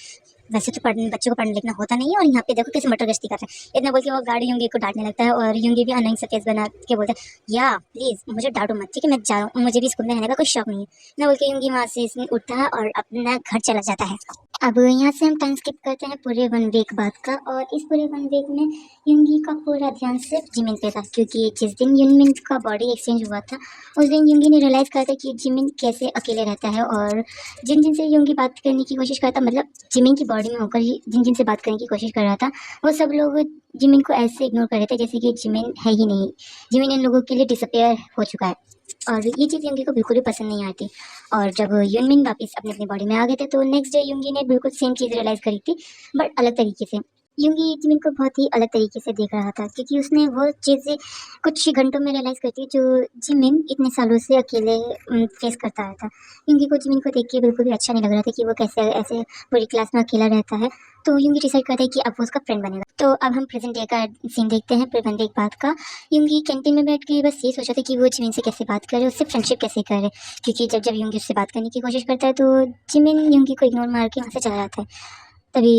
वैसे तो बच्चों को पढ़ने लिखना होता नहीं है और यहाँ पे देखो कैसे मटर गश्ती कर रहे हैं। इतना बोल के वो गार्ड यूंगी को डांटने लगता है और यूंगी भी अनंग से फेस बना के बोलता है, या प्लीज मुझे डांटो मत, ठीक है, मैं जा रहा हूँ, मुझे भी स्कूल में रहने का कोई शौक नहीं है। ना बोल के यूंगी वहाँ से उठता है और अपना घर चला जाता है। अब यहाँ से हम टाइम स्किप करते हैं पूरे 1 वीक बाद का, और इस पूरे 1 वीक में यूंगी का पूरा ध्यान सिर्फ जिमिन पे था, क्योंकि जिस दिन यूनमिन का बॉडी एक्सचेंज हुआ था उस दिन यूंगी ने रियलाइज़ करा था कि जिमिन कैसे अकेले रहता है, और जिन जिन से यूंगी बात करने की कोशिश करता, मतलब जिमिन की बॉडी में होकर ही जिन जिन से बात करने की कोशिश कर रहा था, वो सब लोग जिमिन को ऐसे इग्नोर कर रहे थे जैसे कि जिमिन है ही नहीं, जिमिन इन लोगों के लिए डिसअपेयर हो चुका है। और ये चीज़ यूंगी को बिल्कुल भी पसंद नहीं आती। और जब यूनमिन वापस अपनी अपनी बॉडी में आ गए थे तो नेक्स्ट डे यूंगी ने बिल्कुल सेम चीज़ रियलाइज़ करी थी, बट अलग तरीके से। यूंगी जिमिन को बहुत ही अलग तरीके से देख रहा था, क्योंकि उसने वो चीज़ें कुछ ही घंटों में रियलाइज़ करती जो जिमिन इतने सालों से अकेले फेस करता रहा था। यूंगी को जिमिन को देख के बिल्कुल भी अच्छा नहीं लग रहा था कि वो कैसे ऐसे पूरी क्लास में अकेला रहता है। तो यूंगी डिसाइड करता है कि अब वो उसका फ्रेंड बनेगा। तो अब हम प्रेजेंट डे का सीन देखते हैं, प्रेजेंट डे बाद का। यूंगी कैंटीन में बैठ के बस ये सोचा था कि वो जिमिन से कैसे बात करे, उससे फ्रेंडशिप कैसे करे, क्योंकि जब जब यूंगी उससे बात करने की कोशिश करता है तो जिमिन यूंगी को इग्नोर मार के वहाँ से चला जाता है। तभी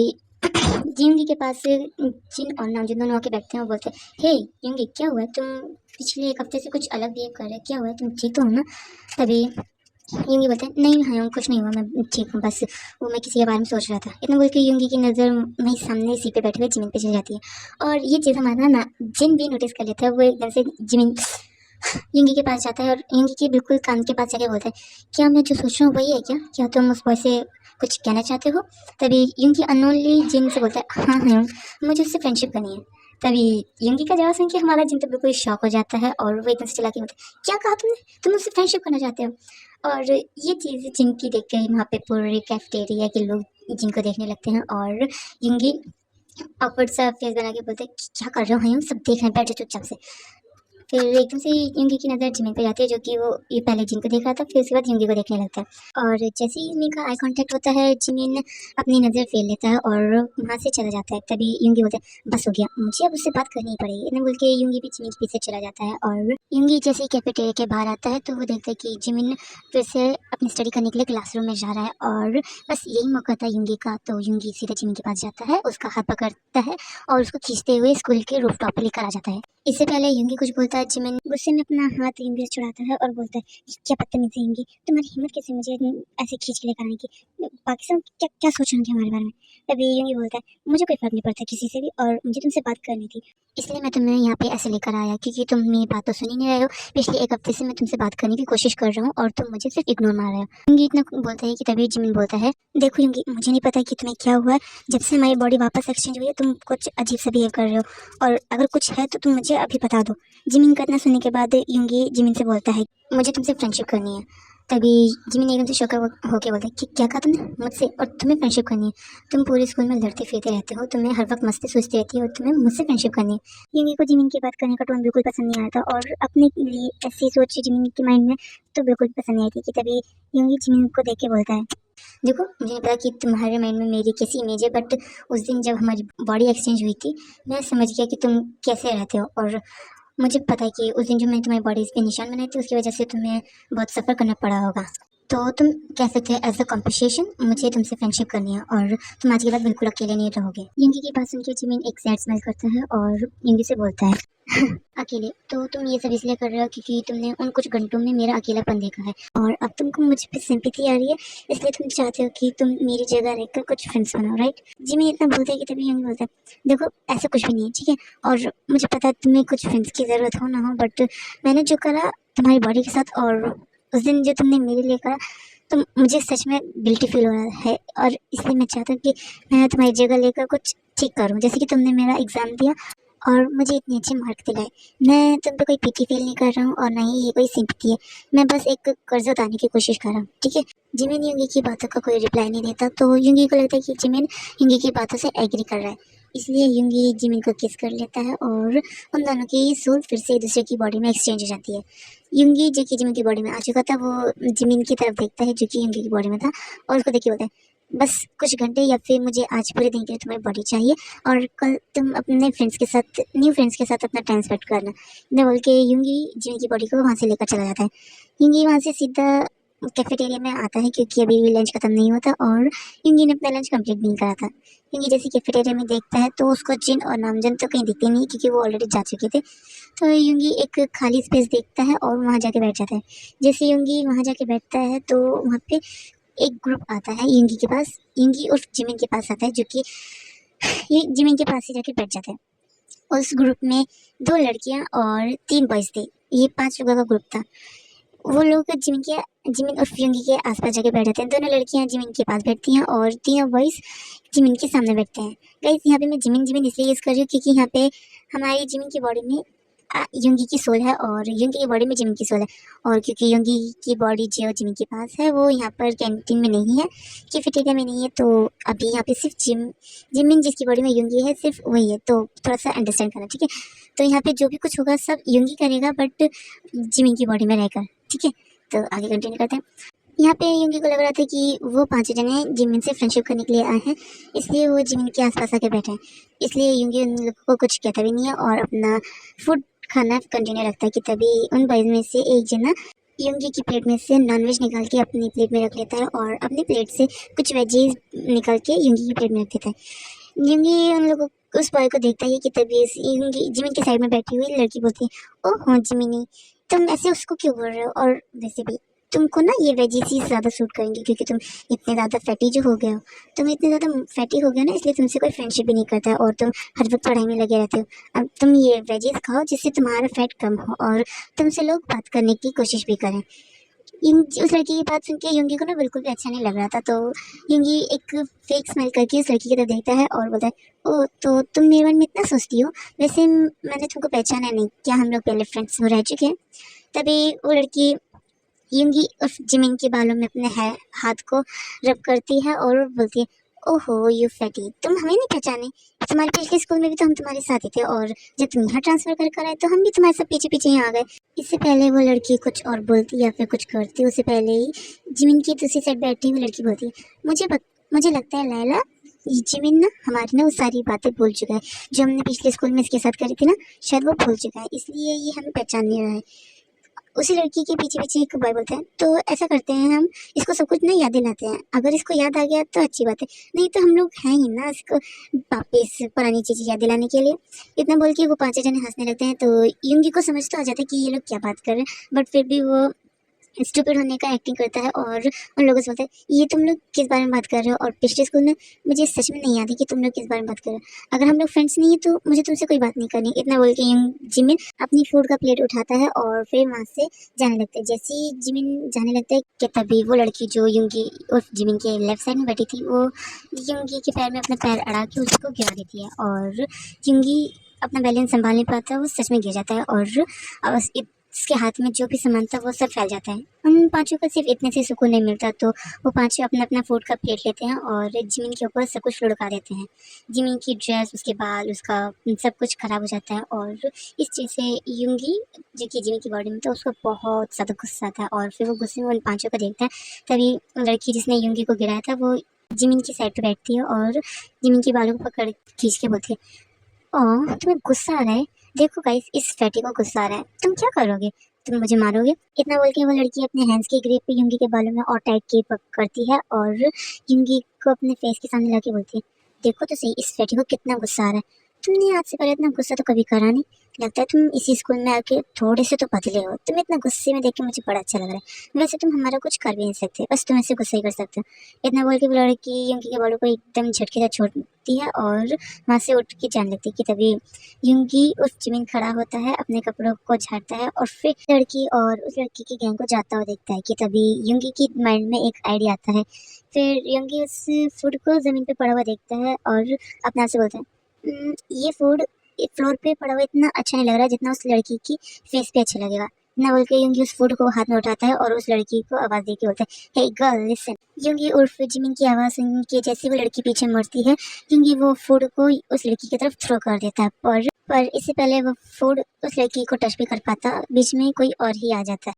यूंगी के पास जिन और नामजिन दोनों आके बैठते हैं और बोलते हैं, हे यूंगी क्या हुआ है, तुम पिछले 1 हफ्ते से कुछ अलग बिहेव कर रहे हो, क्या हुआ है, तुम ठीक तो हो ना। तभी यूंगी बोलते हैं, नहीं हाँ कुछ नहीं हुआ, मैं ठीक हूँ, बस वो मैं किसी के बारे में सोच रहा था। इतना बोल के यूंगी की नज़र वहीं सामने सीट पे बैठे हुए जिमिन पे चली जाती है, और ये चीज़ हमारा ना जिन भी नोटिस कर लेता है, वो एकदम से जिमिन यूंगी के पास जाता है और यूंगी के बिल्कुल कान के पास जाके बोलता है, क्या मैं जो सोच रहा हूँ वही है क्या, क्या तुम उस बॉय से कुछ कहना चाहते हो। तभी यूंगी अनोनली जिन से बोलता है, हाँ हाँ मुझे उससे फ्रेंडशिप करनी है। तभी यूंगी का जवाब सुन के हमारा जिन तो बिल्कुल शॉक हो जाता है और वो एकदम से चिल्ला के बोलता है, क्या कहा तुमने, तुम उससे फ्रेंडशिप करना चाहते हो। और ये चीज़ जिनकी देख के वहाँ पे पूरे कैफेटेरिया के लोग जिनको देखने लगते हैं, और यूंगी awkward सा फेस बना के बोलते हैं, क्या कर रहे हो हम सब देख रहे हैं, बैठो चुपचाप से। फिर एकदम से यूंगी की नज़र जिमिन पे जाती है, जो कि वो ये पहले जिन को देख रहा था, फिर उसके बाद यूंगी को देखने लगता है। और जैसे ही यूंगी का आई कांटेक्ट होता है, जिमिन अपनी नज़र फेर लेता है और वहाँ से चला जाता है। तभी यूंगी बोलता है, बस हो गया, मुझे अब उससे बात करनी ही पड़ेगी। इतना बोल के यूंगी भी जिमिन के पीछे चला जाता है, और यूंगी जैसे ही कैफेटेरिया के बाहर आता है तो वो देखता है कि जिमिन फिर से अपनी स्टडी करने के लिए क्लासरूम में जा रहा है, और बस यही मौका था यूंगी का। तो यूंगी सीधा जिमिन के पास जाता है, उसका हाथ पकड़ता है और उसको खींचते हुए स्कूल के रूफटॉप पर लेकर आ जाता है। इससे पहले यूंगी कुछ बोलता है, जिमिन गुस्से में अपना हाथ यूंगी से छुड़ाता है और बोलता है, क्या बदतमीजी है यूंगी, तुम्हारी हिम्मत कैसे मुझे ऐसे खींच के लेकर आने की, बाकी सब क्या क्या सोच रहे हमारे बारे में। तभी यूंगी बोलता है, मुझे कोई फर्क नहीं पड़ता किसी से भी, और मुझे तुमसे बात करनी थी, इसलिए मैं तुम्हें यहाँ पे ऐसे लेकर आया, क्योंकि तुम मेरी बात तो सुन ही नहीं रहे हो। पिछले 1 हफ्ते से मैं तुमसे बात करने की कोशिश कर रहा हूँ और तुम मुझे सिर्फ इग्नोर मार रहे हो। यूंगी इतना बोलता है कि तभी जिमिन बोलता है, देखो यूंगी, मुझे नहीं पता कि तुम्हें क्या हुआ है, जब से हमारी बॉडी वापस एक्सचेंज हुई है तुम कुछ अजीब सा बिहेव कर रहे हो, और अगर कुछ है तो तुम मुझे अभी बता दो। जिमिन का इतना सुनने के बाद यूंगी जिमिन से बोलता है, मुझे तुमसे फ्रेंडशिप करनी है। तभी जिमिन एकदम से शॉक होके बोलता है कि क्या कहा तुमने मुझसे, और तुम्हें फ्रेंडशिप करनी है, तुम पूरे स्कूल में लड़ते फिरते रहते हो, तुम्हें हर वक्त मस्ती सोचती रहती है और तुम्हें मुझसे फ्रेंडशिप करनी है। यूंगी को जिमिन की बात करने का टोन बिल्कुल पसंद नहीं आया था, और अपने लिए ऐसी सोच जिमिन के माइंड में तो बिल्कुल पसंद नहीं आई थी। कि तभी यूंगी जिमिन को देख के बोलता है, देखो मुझे नहीं पता कि तुम्हारे माइंड में मेरी कैसी इमेज है, बट उस दिन जब हमारी बॉडी एक्सचेंज हुई थी मैं समझ गया कि तुम कैसे रहते हो, और मुझे पता है कि उस दिन जो मैंने तुम्हारी बॉडी पे निशान बनाए थे उसकी वजह से तुम्हें बहुत सफ़र करना पड़ा होगा। तो तुम कह सकते हो एज अ कॉम्पनसेशन मुझे तुमसे फ्रेंडशिप करनी है, और तुम आज के बाद बिल्कुल अकेले नहीं रहोगे। यूंगी की बात सुन के जिमिन एक सैड स्माइल करता है और यूंगी से बोलता है, अकेले तो तुम ये सब इसलिए कर रहे हो क्योंकि तुमने उन कुछ घंटों में मेरा अकेलापन देखा है, और अब तुमको मुझ पे सिंपैथी आ रही है, इसलिए तुम चाहते हो कि तुम मेरी जगह रहकर कुछ फ्रेंड्स बनाओ, राइट। जिमिन इतना बोलते हैं कि तभी यूंगी बोलता है, देखो ऐसा कुछ भी नहीं है, ठीक है, और मुझे पता है तुम्हें कुछ फ्रेंड्स की ज़रूरत हो ना हो, बट मैंने जो करा तुम्हारी बॉडी के साथ और उस दिन जो तुमने मेरे लिए करा, तो मुझे सच में गिल्टी फील हो रहा है, और इसलिए मैं चाहता हूँ कि मैं तुम्हारी जगह लेकर कुछ ठीक करूँ। जैसे कि तुमने मेरा एग्ज़ाम दिया और मुझे इतने अच्छे मार्क दिलाए, मैं तुम पे कोई पीटी फील नहीं कर रहा हूँ और ना ही ये कोई सिंपैथी है, मैं बस एक कर्ज उतारने की कोशिश कर रहा हूँ, ठीक है। जिमिन यूंगी की बातों का कोई रिप्लाई नहीं देता, तो यूंगी को लगता है कि जिमिन यूंगी की बातों से एग्री कर रहा है। इसलिए युंगी जिमिन को किस कर लेता है और उन दोनों की सोल फिर से एक दूसरे की बॉडी में एक्सचेंज हो जाती है। युंगी जो कि जिमिन की बॉडी में आ चुका था वो जिमिन की तरफ देखता है जो कि युंगी की बॉडी में था और उसको देख के बोलता है बस कुछ घंटे या फिर मुझे आज पूरे दिन के लिए तुम्हारी बॉडी चाहिए और कल तुम अपने फ्रेंड्स के साथ न्यू फ्रेंड्स के साथ अपना टाइम स्पेंड करना। इतना बोल के युंगी जिमिन की बॉडी को वहाँ से लेकर चला जाता है। युंगी वहाँ से सीधा कैफेटेरिया में आता है क्योंकि अभी भी लंच खत्म नहीं होता और युंगी ने अपना लंच कंप्लीट भी नहीं करा था। युंगी जैसे कैफेटेरिया में देखता है तो उसको जिन और नामजन तो कहीं दिखते नहीं क्योंकि वो ऑलरेडी जा चुके थे। तो युंगी एक खाली स्पेस देखता है और वहाँ जाके बैठ जाता है। जैसे युंगी वहाँ जाके बैठता है तो वहाँ पे एक ग्रुप आता है युंगी के पास। युंगी उस जिमिन के पास आता है जो कि ये जिमिन के पास ही जाके बैठ जाता है। उस ग्रुप में 2 लड़कियां और 3 बॉयज थे। ये 5 लोगों का ग्रुप था। वो लोग जिमिन और युंगी के आसपास जाके बैठ जाते हैं। दोनों लड़कियां जिमिन के पास बैठती हैं और तीनों बॉयज जिमिन के सामने बैठते हैं। गाइस यहाँ पे मैं जिमिन जिमिन इसलिए यूज़ कर रही हूँ क्योंकि यहाँ पे हमारी जिमिन की बॉडी में युंगी की सोल है और युंगी की बॉडी में जिमिन की सोल है। और क्योंकि युंगी की बॉडी जो जिमिन के पास है वो यहाँ पर कैंटीन में नहीं है, कैफेटेरिया में नहीं है, तो अभी यहाँ पे सिर्फ जिमिन जिसकी बॉडी में युंगी है सिर्फ वही है। तो थोड़ा सा अंडरस्टैंड करना, ठीक है। तो यहाँ पे जो भी कुछ होगा सब युंगी करेगा बट जिमिन की बॉडी में रहकर, ठीक है। तो आगे कंटिन्यू करते हैं। यहाँ पे युंगी को लग रहा था कि वो 5 जने जिमिन से फ्रेंडशिप करने के लिए आए हैं, इसलिए वो जिमिन के आसपास आके बैठे हैं। इसलिए युंगी उन लोगों को कुछ कहता भी नहीं है और अपना फूड खाना कंटिन्यू रखता है कि तभी उन बॉयज में से एक जना युंगी की प्लेट में से नॉनवेज निकाल के अपनी प्लेट में रख लेता है और अपनी प्लेट से कुछ वेजीज निकाल के युंगी की प्लेट में रख देता है। युंगी उन लोगों उस बॉय को देखता है कि तभी युंगी जिमिन के साइड में बैठी हुई लड़की बोलती है ओह हो जिमिनी, तुम ऐसे उसको क्यों बोल रहे हो, और वैसे भी तुमको ना ये वेजीज ही ज़्यादा सूट करेंगे क्योंकि तुम इतने ज़्यादा फैटी जो हो गए हो। तुम इतने ज़्यादा फैटी हो गए ना इसलिए तुमसे कोई फ्रेंडशिप भी नहीं करता है और तुम हर वक्त पढ़ाई में लगे रहते हो। अब तुम ये वेजीज खाओ जिससे तुम्हारा फैट कम हो और तुमसे लोग बात करने की कोशिश भी करें। उस लड़की की बात सुन के युंगी को ना बिल्कुल भी अच्छा नहीं लग रहा था। तो युंगी एक फेक स्माइल करके उस लड़की की तरफ देखता है और बोलता है ओ तो तुम मेरे बारे में इतना सोचती हो, वैसे मैंने तुमको पहचाना नहीं, क्या हम लोग पहले फ्रेंड्स हो रह चुके हैं। तभी वो लड़की युंगी उस जिमिन के बालों में अपने हाथ को रब करती है और बोलती है ओहो यू फैटी, तुम हमें नहीं पहचाने, तुम्हारे पिछले स्कूल में भी तो हम तुम्हारे साथ ही थे और जब तुम यहाँ ट्रांसफर कर आए तो हम भी तुम्हारे साथ पीछे पीछे यहाँ आ गए। इससे पहले वो लड़की कुछ और बोलती या फिर कुछ करती उससे पहले ही जिमिन की दूसरी साइड बैठी हुई लड़की बोलती है मुझे लगता है लैला ये जिमिन ना हमारी ना वो सारी बातें भूल चुका है जो हमने पिछले स्कूल में इसके साथ करी थी ना, शायद वो भूल चुका है इसलिए ये हमें पहचान नहीं रहा है। उसी लड़की के पीछे पीछे एक बॉय बोलता है तो ऐसा करते हैं हम इसको सब कुछ ना याद दिलाते हैं, अगर इसको याद आ गया तो अच्छी बात है, नहीं तो हम लोग हैं ही ना इसको वापस पुरानी चीज़ें याद दिलाने के लिए। इतना बोल के वो 5 जने हंसने लगते हैं। तो युंगी को समझ तो आ जाता है कि ये लोग क्या बात कर रहे हैं बट फिर भी वो स्टूपिड होने का एक्टिंग करता है और उन लोगों से बोलता है ये तुम लोग किस बारे में बात कर रहे हो और पिछले स्कूल में मुझे सच में नहीं याद है कि तुम लोग किस बारे में बात कर रहे हो, अगर हम लोग फ्रेंड्स नहीं है तो मुझे तुमसे कोई बात नहीं करनी। इतना बोल के जिमिन अपनी फूड का प्लेट उठाता है और फिर वहाँ से जाने लगता है। जैसे ही जिमिन जाने लगता है कि तभी वो लड़की जो युंगी और जिमिन के लेफ्ट साइड में बैठी थी वो युंगी के पैर में अपना पैर अड़ा के उसको गिरा देती है और युंगी अपना बैलेंस संभाल नहीं पाता, वो सच में गिर जाता है और उसके हाथ में जो भी सामान था वो सब फैल जाता है। उन 5 को सिर्फ इतने से सुकून नहीं मिलता तो वो 5 अपना अपना फूड का प्लेट लेते हैं और जिमिन के ऊपर सब कुछ लुढ़का देते हैं। जिमिन की ड्रेस, उसके बाल, उसका सब कुछ खराब हो जाता है और इस चीज़ से युंगी जो कि जिमिन की बॉडी में था उसको बहुत ज़्यादा गुस्सा आता है और फिर वो गुस्से में उन 5 को देखता है। तभी लड़की जिसने युंगी को गिराया था वो जिमिन की साइड पर बैठती है और जिमिन के बालों को पकड़ खींच के बोलती है ओह तुम्हें गुस्सा आ रहा है, देखो गाइस इस फैटी को गुस्सा आ रहा है, तुम क्या करोगे, तुम मुझे मारोगे। इतना बोल के वो लड़की अपने हैंड्स के ग्रिप पे युंगी के बालों में और टाइट के करती है और युंगी को अपने फेस के सामने लाके बोलती है देखो तो सही इस फैटी को कितना गुस्सा आ रहा है, तुमने आज से पहले इतना गुस्सा तो कभी करा नहीं, लगता है तुम इसी स्कूल में आके थोड़े से तो बदले हो, तुम इतना गुस्से में देख के मुझे बड़ा अच्छा लग रहा है, वैसे तुम हमारा कुछ कर भी नहीं सकते, बस तुम ऐसे गुस्सा ही कर सकते हो। इतना बोल के वो लड़की युंगी के बालों को एकदम झटके से छोड़ती है और वहाँ से उठ के जाने लगती है कि तभी युंगी उस जिमिन खड़ा होता है, अपने कपड़ों को झाड़ता है और फिर लड़की और उस लड़की की गैंग को जाता हुआ देखता है कि तभी युंगी की माइंड में एक आइडिया आता है। फिर युंगी उस फूड को ज़मीन पे पड़ा हुआ देखता है और अपने आप से बोलता है ये फूड फ्लोर पे पड़ा हुआ इतना अच्छा नहीं लग रहा जितना उस लड़की की फेस पे अच्छा लगेगा, ना बोल के युंगी उस फूड को हाथ में उठाता है और उस लड़की को आवाज दे के बोलता है, हे गर्ल लिसन। युंगी उर्फ जिमिन की आवाज सुन के जैसे वो लड़की पीछे मुड़ती है, युंगी वो फूड को उस लड़की की तरफ थ्रो कर देता है, पर इससे पहले वो फूड उस लड़की को टच भी कर पाता, बीच में कोई और ही आ जाता है।